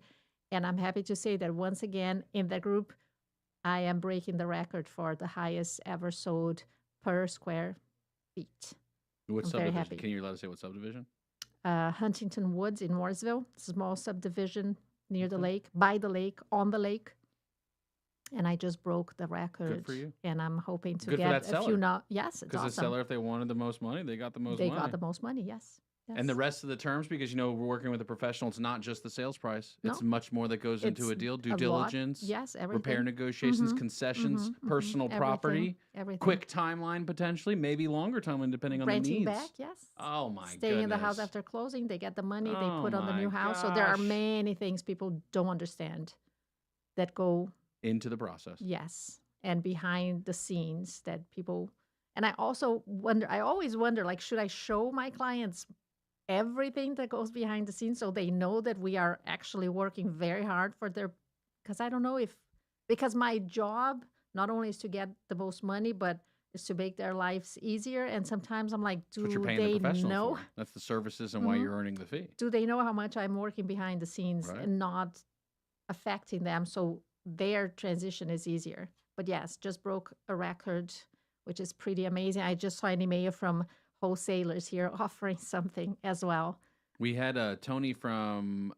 And I'm happy to say that once again in the group, I am breaking the record for the highest ever sold per square feet. What I'm subdivision? very happy. Can you let us say what subdivision? Huntington Woods in Mooresville. Small subdivision near the lake, by the lake, on the lake. And I just broke the record. Good for you. And I'm hoping to Good for get that a few seller. Yes, it's awesome. Because the seller, if they wanted the most money, they got the most money. They got the most money, yes. And the rest of the terms, because, we're working with a professional, it's not just the sales price. No. It's much more that goes into a deal. Due diligence, yes, everything. repair negotiations, concessions, personal property, everything. quick timeline potentially, maybe longer timeline depending on the needs. Renting back, yes. Oh, my Staying in the house after closing, they get the money they put on the new house. Gosh. So there are many things people don't understand that go into the process. Yes. And behind the scenes that people, and I always wonder, like, should I show my clients everything that goes behind the scenes so they know that we are actually working very hard for because I don't know because my job not only is to get the most money, but is to make their lives easier. And sometimes I'm like, do they know? For. That's the services and why you're earning the fee. Do they know how much I'm working behind the scenes and not affecting them so their transition is easier? But yes, just broke a record, which is pretty amazing. I just saw an email from wholesalers here offering something as well. We had Tony from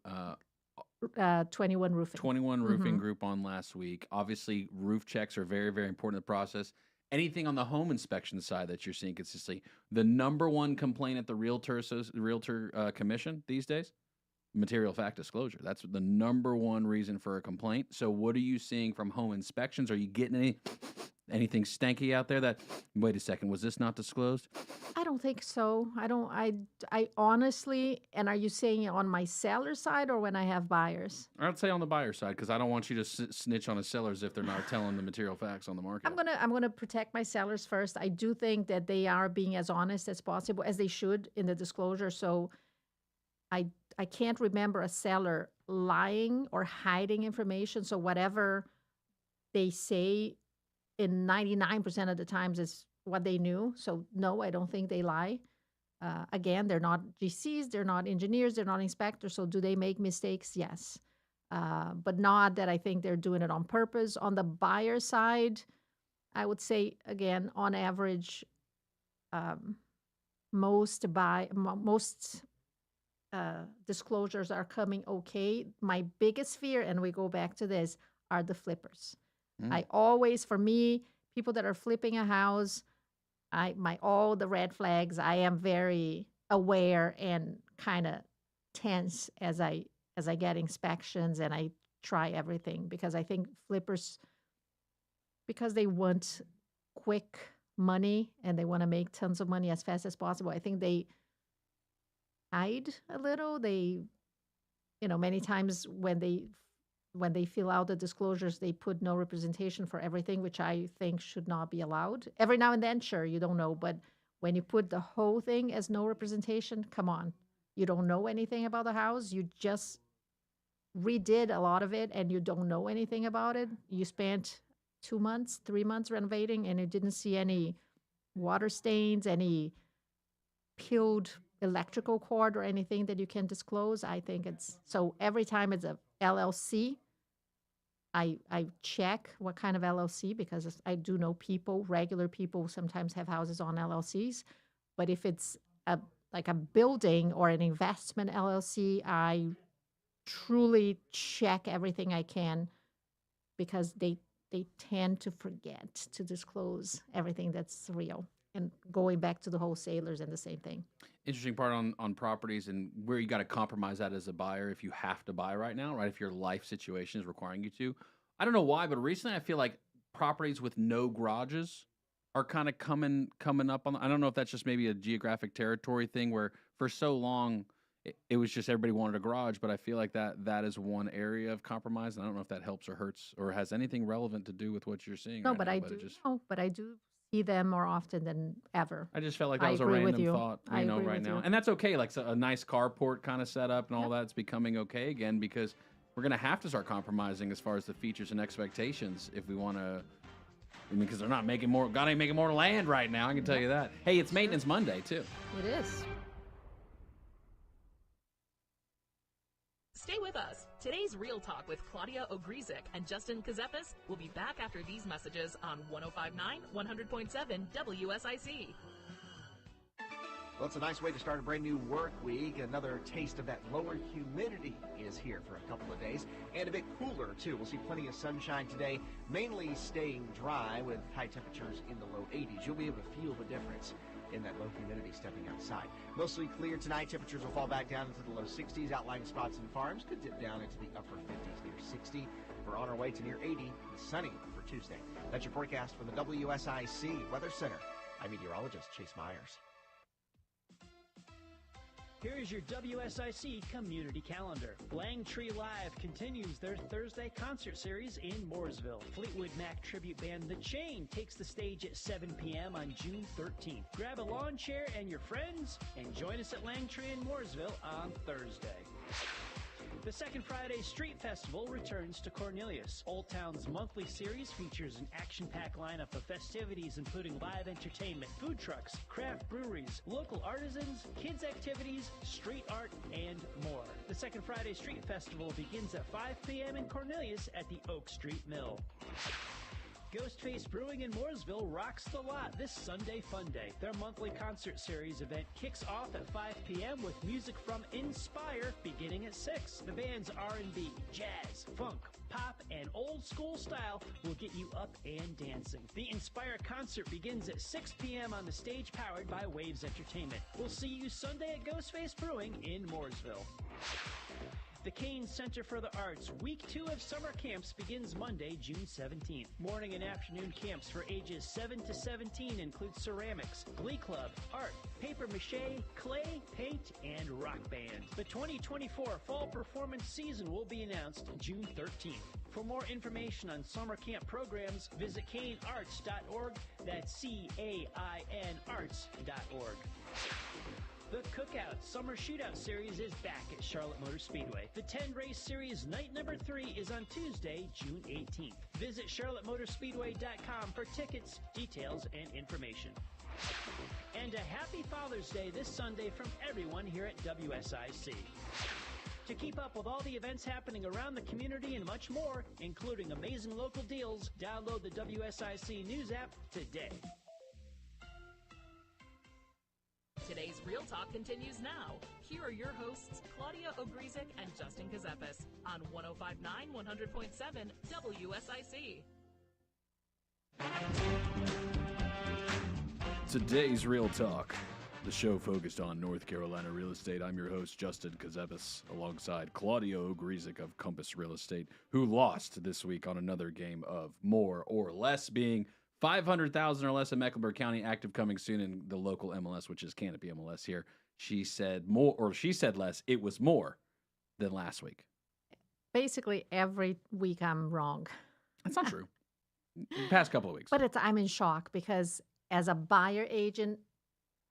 21 Roofing. 21 Roofing Group on last week. Obviously, roof checks are very, very important in the process. Anything on the home inspection side that you're seeing consistently, the number one complaint at the Realtor Commission these days, material fact disclosure. That's the number one reason for a complaint. So what are you seeing from home inspections? Are you getting anything stanky out there that, wait a second, was this not disclosed? I don't think so. I honestly, and are you saying it on my seller side or when I have buyers? I'd say on the buyer side, because I don't want you to snitch on a sellers if they're not telling the material facts on the market. I'm gonna protect my sellers first. I do think that they are being as honest as possible, as they should in the disclosure. So I can't remember a seller lying or hiding information. So whatever they say in 99% of the times is what they knew. So no, I don't think they lie. Again, they're not GCs, they're not engineers, they're not inspectors. So do they make mistakes? Yes. But not that I think they're doing it on purpose. On the buyer side, I would say, again, on average, most disclosures are coming okay. My biggest fear, and we go back to this, are the flippers. I always, for me, people that are flipping a house, all the red flags, I am very aware and kind of tense as I get inspections and I try everything, because I think flippers, because they want quick money and they want to make tons of money as fast as possible, I think they hide a little. They, many times when they fill out the disclosures, they put no representation for everything, which I think should not be allowed. Every now and then, sure, you don't know, but when you put the whole thing as no representation, come on. You don't know anything about the house. You just redid a lot of it and you don't know anything about it. You spent 2 months, 3 months renovating and you didn't see any water stains, any peeled electrical cord or anything that you can disclose. I think so every time it's a LLC, I check what kind of LLC, because I do know regular people sometimes have houses on LLCs. But if it's like a building or an investment LLC, I truly check everything I can, because they tend to forget to disclose everything that's real. And going back to the wholesalers and the same thing. Interesting part on properties and where you got to compromise that as a buyer if you have to buy right now, right? If your life situation is requiring you to. I don't know why, but recently I feel like properties with no garages are kind of coming up on. I don't know if that's just maybe a geographic territory thing where for so long it was just everybody wanted a garage, but I feel like that is one area of compromise. And I don't know if that helps or hurts or has anything relevant to do with what you're seeing. No, right now, but I do see them more often than ever. I just felt like that was a random thought, right now. And that's okay. Like a nice carport kind of setup and all that's becoming okay again, because we're going to have to start compromising as far as the features and expectations if we want to. Because they're not making more, gotta make more land right now, I can tell you that. Hey, it's Maintenance Monday, too. It is. Stay with us. Today's Real Talk with Claudia Ogrizek and Justin Ckezepis will be back after these messages on 105.9, 100.7 WSIC. Well, it's a nice way to start a brand new work week. Another taste of that lower humidity is here for a couple of days, and a bit cooler, too. We'll see plenty of sunshine today, mainly staying dry with high temperatures in the low 80s. You'll be able to feel the difference. in that low humidity stepping outside. Mostly clear tonight. Temperatures will fall back down into the low 60s. Outlying spots and farms could dip down into the upper 50s near 60. We're on our way to near 80 and sunny for Tuesday. That's your forecast from the WSIC Weather Center. I'm meteorologist Chase Myers. Here is your WSIC community calendar. Langtree Live continues their Thursday concert series in Mooresville. Fleetwood Mac tribute band The Chain takes the stage at 7 p.m. on June 13th. Grab a lawn chair and your friends and join us at Langtree in Mooresville on Thursday. The Second Friday Street Festival returns to Cornelius. Old Town's monthly series features an action-packed lineup of festivities including live entertainment, food trucks, craft breweries, local artisans, kids' activities, street art, and more. The Second Friday Street Festival begins at 5 p.m. in Cornelius at the Oak Street Mill. Ghostface Brewing in Mooresville rocks the lot this Sunday Fun Day. Their monthly concert series event kicks off at 5 p.m. with music from Inspire beginning at 6. The band's R&B, jazz, funk, pop, and old school style will get you up and dancing. The Inspire concert begins at 6 p.m. on the stage powered by Waves Entertainment. We'll see you Sunday at Ghostface Brewing in Mooresville. The Kane Center for the Arts Week 2 of summer camps begins Monday, June 17th. Morning and afternoon camps for ages 7 to 17 include ceramics, glee club, art, paper mache, clay, paint, and rock band. The 2024 fall performance season will be announced June 13th. For more information on summer camp programs, visit canearts.org. That's CAIN arts.org. The Cookout Summer Shootout Series is back at Charlotte Motor Speedway. The 10-race series night number 3 is on Tuesday, June 18th. Visit charlottemotorspeedway.com for tickets, details, and information. And a happy Father's Day this Sunday from everyone here at WSIC. To keep up with all the events happening around the community and much more, including amazing local deals, download the WSIC News app today. Today's Real Talk continues now. Here are your hosts, Claudia Ogrizek and Justin Ckezepis on 105.9, 100.7 WSIC. Today's Real Talk, the show focused on North Carolina real estate. I'm your host, Justin Ckezepis, alongside Claudia Ogrizek of Compass Real Estate, who lost this week on another game of more or less, being 500,000 or less in Mecklenburg County, active coming soon in the local MLS, which is Canopy MLS here. She said more, or she said less. It was more than last week. Basically, every week I'm wrong. That's not true. The past couple of weeks. But I'm in shock because as a buyer agent,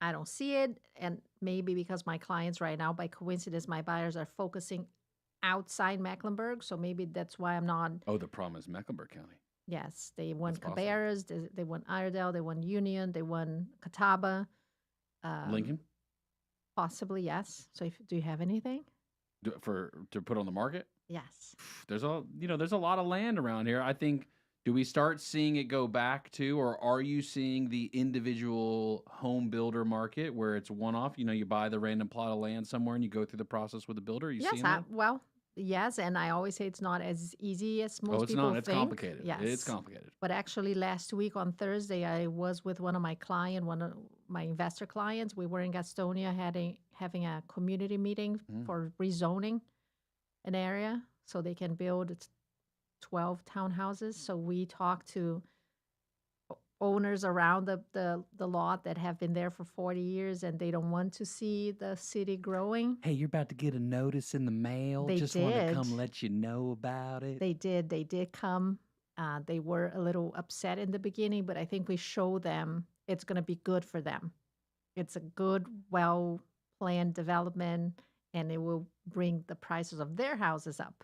I don't see it. And maybe because my clients right now, by coincidence, my buyers are focusing outside Mecklenburg. So maybe that's why I'm not. Oh, the problem is Mecklenburg County. Yes, they won Cabarrus, they won Iredell, they won Union, they won Catawba. Lincoln? Possibly, yes. So do you have anything? To put on the market? Yes. There's a lot of land around here. I think, do we start seeing it go back to, or are you seeing the individual home builder market where it's one-off? You buy the random plot of land somewhere and you go through the process with the builder? Are you seeing that? Yes, and I always say it's not as easy as most people think. Oh, it's not. It's complicated. Yes. It's complicated. But actually, last week on Thursday, I was with one of my investor clients. We were in Gastonia having a community meeting for rezoning an area so they can build 12 townhouses. So we talked to owners around the lot that have been there for 40 years and they don't want to see the city growing. Hey, you're about to get a notice in the mail. Just want to come let you know about it. They did come. They were a little upset in the beginning, but I think we showed them it's going to be good for them. It's a good, well-planned development, and it will bring the prices of their houses up.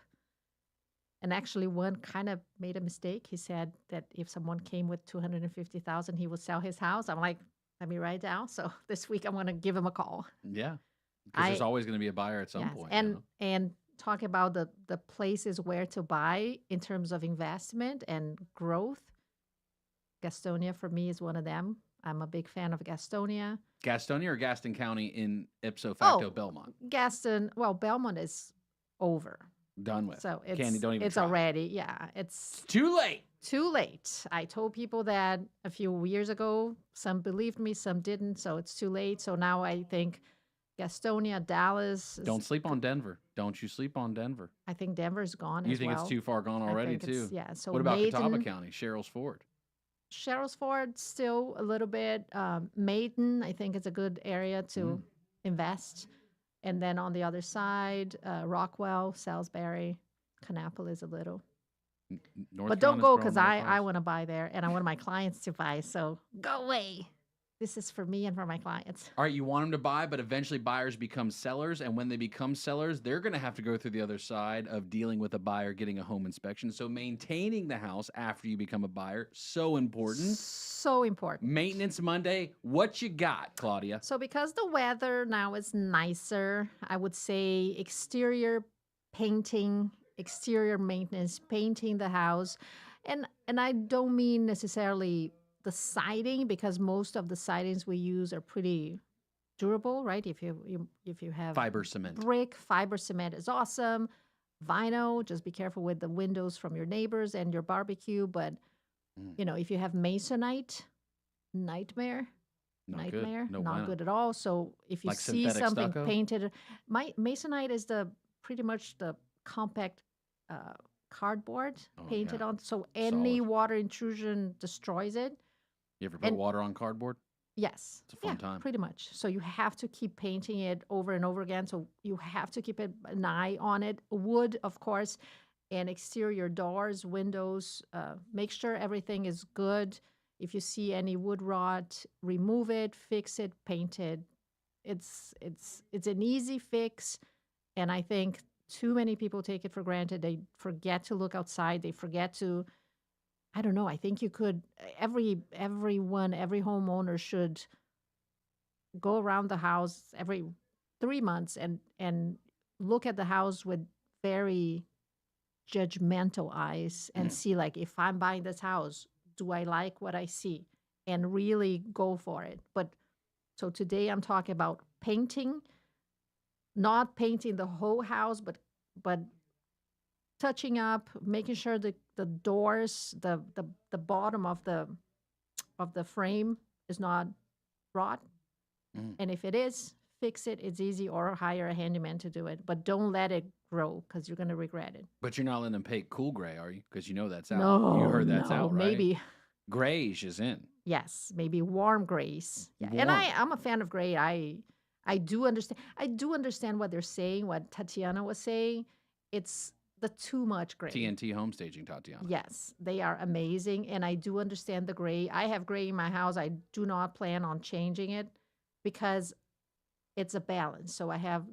And actually, one kind of made a mistake. He said that if someone came with $250,000, he would sell his house. I'm like, let me write down. So this week, I'm going to give him a call. Yeah, because there's always going to be a buyer at some point. And talk about the places where to buy in terms of investment and growth. Gastonia for me is one of them. I'm a big fan of Gastonia. Gastonia or Gaston County in ipso facto Belmont? Belmont is over. Done with. So Candy, don't even it's try. already, yeah, it's Too late. too late. I told people that a few years ago. Some believed me, some didn't. So it's too late. So now I think Gastonia, Dallas. Don't sleep on Denver. Don't you sleep on Denver. I think Denver's gone You as think well. it's too far gone I already, think it's- too? Yeah. So what about Catawba Maiden, County, Sherrills Ford? Sherrills Ford, still a little bit. Maiden, I think it's a good area to invest. And then on the other side, Rockwell, Salisbury, Kannapolis a little. North But don't Carolina's go growing because more I fast. want to buy there and I want my clients to buy. So go away. This is for me and for my clients. All right, you want them to buy, but eventually buyers become sellers. And when they become sellers, they're going to have to go through the other side of dealing with a buyer getting a home inspection. So maintaining the house after you become a buyer, so important. So important. Maintenance Monday, what you got, Claudia? So because the weather now is nicer, I would say exterior painting, exterior maintenance, painting the house. And I don't mean necessarily the siding, because most of the sidings we use are pretty durable, right? If you have Fiber cement. brick, fiber cement is awesome. Vinyl, just be careful with the windows from your neighbors and your barbecue. But if you have masonite, nightmare. Not good. Nightmare, No not bueno. good at all. So if you Like see synthetic something stucco? painted, masonite is pretty much the compact cardboard painted yeah. on. So any Solid. water intrusion destroys it. You ever put And- water on cardboard? Yes. It's a fun time. Pretty much. So you have to keep painting it over and over again. So you have to keep an eye on it. Wood, of course, and exterior doors, windows. Make sure everything is good. If you see any wood rot, remove it, fix it, paint it. It's an easy fix, and I think too many people take it for granted. They forget to look outside. They forget to. I don't know. I think you could. Every homeowner should go around the house every 3 months and look at the house with very judgmental eyes and see, like, if I'm buying this house, do I like what I see? And really go for it. But so today I'm talking about painting, not painting the whole house, but touching up, making sure the doors, the bottom of the frame is not rot. And if it is, fix it. It's easy, or hire a handyman to do it. But don't let it grow, because you're going to regret it. But you're not letting them paint cool gray, are you? Because you know that's out. No, You heard that's no, out, right? maybe. Grayish is in. Yes, maybe warm grays. Yeah. And Warm. I'm a fan of gray. I do understand. I do understand what they're saying, what Tatiana was saying. It's the too much gray. TNT home staging, Tatiana. Yes, they are amazing. And I do understand the gray. I have gray in my house. I do not plan on changing it because it's a balance. So I have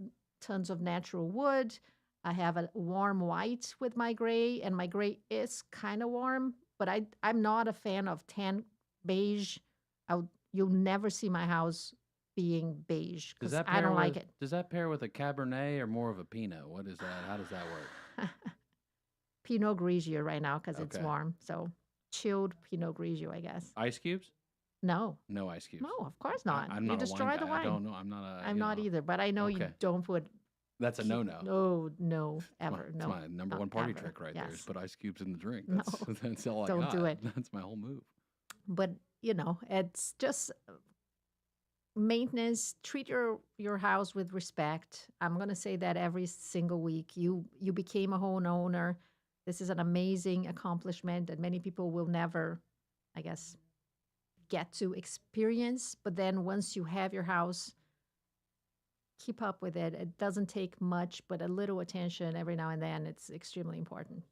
tons of natural wood. I have a warm white with my gray, and my gray is kind of warm, but I'm not a fan of tan beige. You'll never see my house being beige because I don't like it. Does that pair with a Cabernet or more of a Pinot? What is that? How does that work? Pinot Grigio right now because it's Okay. warm. So chilled Pinot Grigio, I guess. Ice cubes? No. No ice cubes. No, of course not. I'm you not destroy a wine the guy. wine. I don't know. I'm not a. I'm not either, but I know you Okay. don't put. That's a no-no. No, ever. That's No. my number not one party ever. trick right there is Yes. put ice cubes in the drink. No, That's, that's all I don't got. do it. That's my whole move. But it's just maintenance. Treat your house with respect. I'm gonna say that every single week. You became a homeowner. This is an amazing accomplishment that many people will never, I guess, get to experience. But then once you have your house, keep up with it. It doesn't take much, but a little attention every now and then. It's extremely important.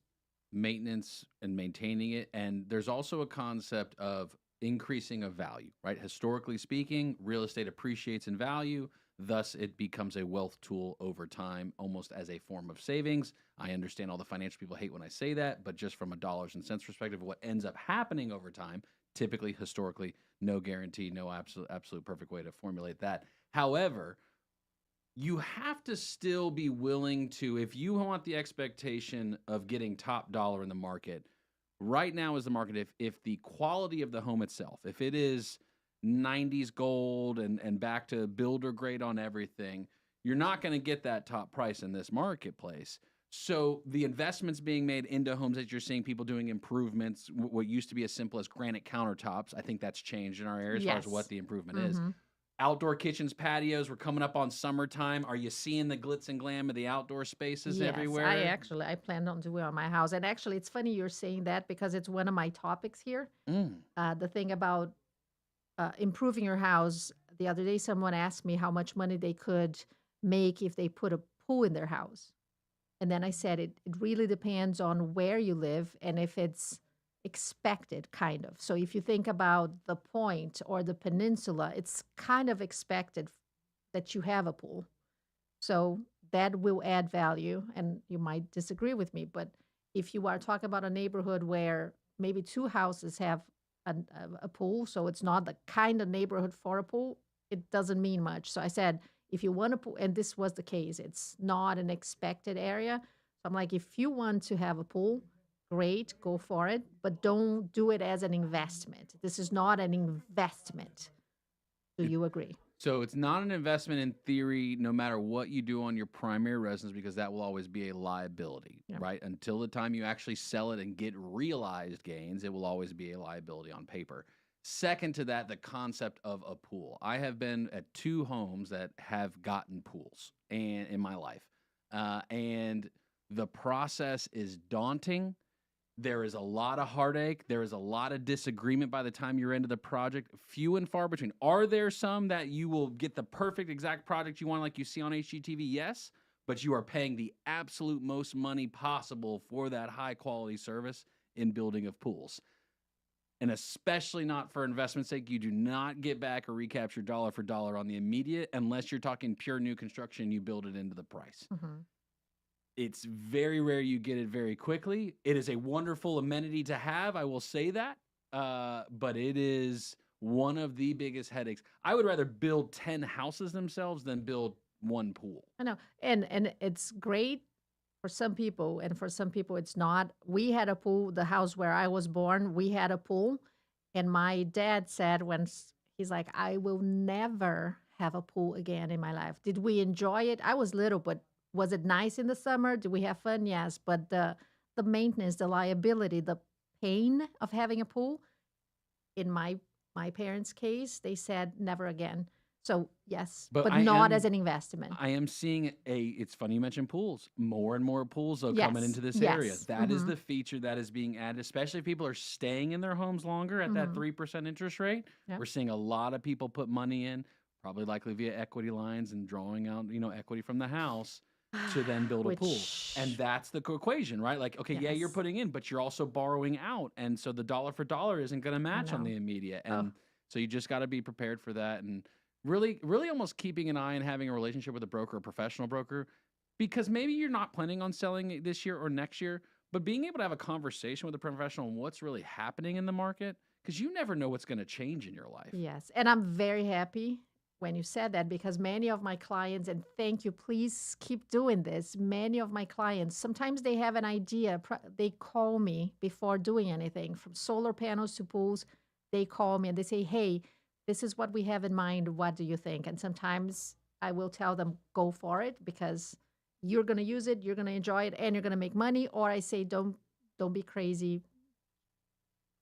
Maintenance and maintaining it. And there's also a concept of increasing of value, right? Historically speaking, real estate appreciates in value. Thus, it becomes a wealth tool over time, almost as a form of savings. I understand all the financial people hate when I say that, but just from a dollars and cents perspective, what ends up happening over time, typically, historically, no guarantee, no absolute perfect way to formulate that. However, you have to still be willing to, if you want the expectation of getting top dollar in the market, right now is the market. If the quality of the home itself, if it is 90s gold and back to builder grade on everything, you're not going to get that top price in this marketplace. So the investments being made into homes that you're seeing people doing improvements, what used to be as simple as granite countertops, I think that's changed in our area as far as what the improvement is. Outdoor kitchens, patios, we're coming up on summertime. Are you seeing the glitz and glam of the outdoor spaces everywhere? I plan on doing it on my house. And actually, it's funny you're saying that because it's one of my topics here. The thing about improving your house. The other day, someone asked me how much money they could make if they put a pool in their house. And then I said, it really depends on where you live and if it's expected, kind of. So if you think about the Point or the Peninsula, it's kind of expected that you have a pool. So that will add value. And you might disagree with me, but if you are talking about a neighborhood where maybe 2 houses have a pool, so it's not the kind of neighborhood for a pool, it doesn't mean much. So I said, if you want a pool, and this was the case, it's not an expected area. So I'm like, if you want to have a pool, great, go for it, but don't do it as an investment. This is not an investment. Do you agree? So it's not an investment in theory, no matter what you do on your primary residence, because that will always be a liability, right? Until the time you actually sell it and get realized gains, it will always be a liability on paper. Second to that, the concept of a pool. I have been at 2 homes that have gotten pools in my life. And the process is daunting. There is a lot of heartache. There is a lot of disagreement by the time you're into the project. Few and far between. Are there some that you will get the perfect exact project you want like you see on HGTV? Yes. But you are paying the absolute most money possible for that high quality service in building of pools. And especially not for investment sake, you do not get back or recapture dollar for dollar on the immediate unless you're talking pure new construction, you build it into the price. It's very rare you get it very quickly. It is a wonderful amenity to have, I will say that, but it is one of the biggest headaches. I would rather build 10 houses themselves than build 1 pool. I know, and it's great for some people, and for some people it's not. We had a pool, the house where I was born, we had a pool, and my dad said when he's like, I will never have a pool again in my life. Did we enjoy it? I was little, but was it nice in the summer? Did we have fun? Yes, but the maintenance, the liability, the pain of having a pool, in my parents' case, they said never again. So yes, but not as an investment. I am seeing it's funny you mentioned pools. More and more pools are coming into this area. That is the feature that is being added, especially if people are staying in their homes longer at that 3% interest rate. We're seeing a lot of people put money in, probably likely via equity lines and drawing out, equity from the house to then build a pool. And that's the equation, right? Like, okay, yeah, you're putting in, but you're also borrowing out. And so the dollar for dollar isn't going to match on the immediate. And so you just got to be prepared for that. And really almost keeping an eye and having a relationship with a broker, a professional broker, because maybe you're not planning on selling it this year or next year, but being able to have a conversation with a professional on what's really happening in the market, because you never know what's going to change in your life. Yes. And I'm very happy when you said that, because many of my clients, and thank you, please keep doing this. Many of my clients, sometimes they have an idea. They call me before doing anything, from solar panels to pools. They call me and they say, hey, this is what we have in mind. What do you think? And sometimes I will tell them, go for it, because you're going to use it, you're going to enjoy it, and you're going to make money. Or I say, don't be crazy.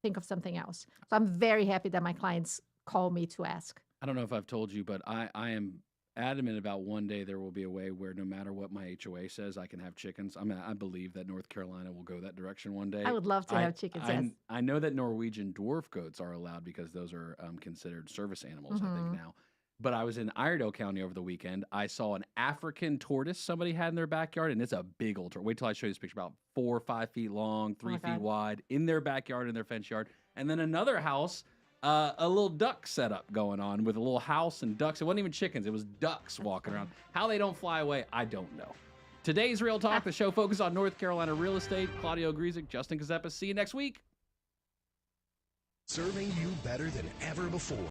Think of something else. So I'm very happy that my clients call me to ask. I don't know if I've told you, but I am adamant about one day there will be a way where no matter what my HOA says, I can have chickens. I believe that North Carolina will go that direction one day. I would love to have chickens. I know that Norwegian dwarf goats are allowed because those are considered service animals, I think now. But I was in Iredell County over the weekend. I saw an African tortoise somebody had in their backyard, and it's a big old tortoise. Wait till I show you this picture, about 4 or 5 feet long, 3 feet wide, in their backyard, in their fence yard. And then another house, a little duck setup going on with a little house and ducks. It wasn't even chickens. It was ducks walking around. How they don't fly away, I don't know. Today's Real Talk, the show focused on North Carolina real estate. Claudia Ogrizek, Justin Ckezepis. See you next week. Serving you better than ever before.